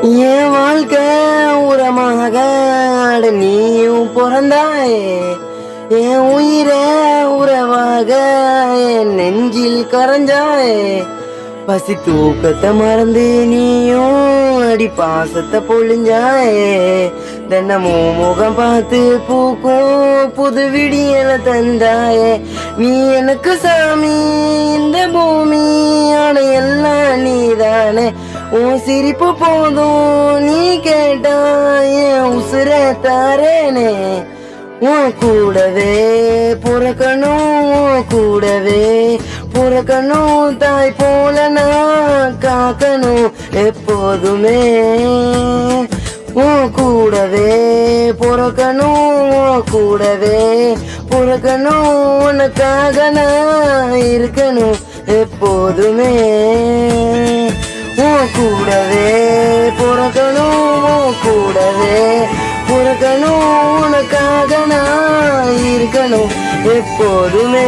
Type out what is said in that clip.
என் வாழ்க்கை உரமாக அட நீயும் பிறந்தாயே. என் உயிரை உறவாக என் நெஞ்சில் கரைஞ்சாயே. பசி தூக்கத்தை மறந்து நீயும் அடி பாசத்தை பொழிஞ்சாயே. தினமும் முகம் பார்த்து பூக்கும் புது விடியல தந்தாயே. நீ எனக்கு சாமி இந்த பூமி எல்லாம் நீதானே. உன் சிரிப்பு போதும் நீ கேட்டா என் உசுர தாரேனே. உன் கூடவே புறக்கணும், உன் கூடவே புறக்கணும். தாய் போல நான் காக்கணும் எப்போதுமே. உன் கூடவே புறக்கணும், உன் கூடவே புறக்கணும். உனக்காக நான் இருக்கணும் எப்போதுமே. உன் கூடவே புறக்கணும், உன் கூடவே புறக்கணும். உனக்காக நான் இருக்கணும் எப்போதுமே.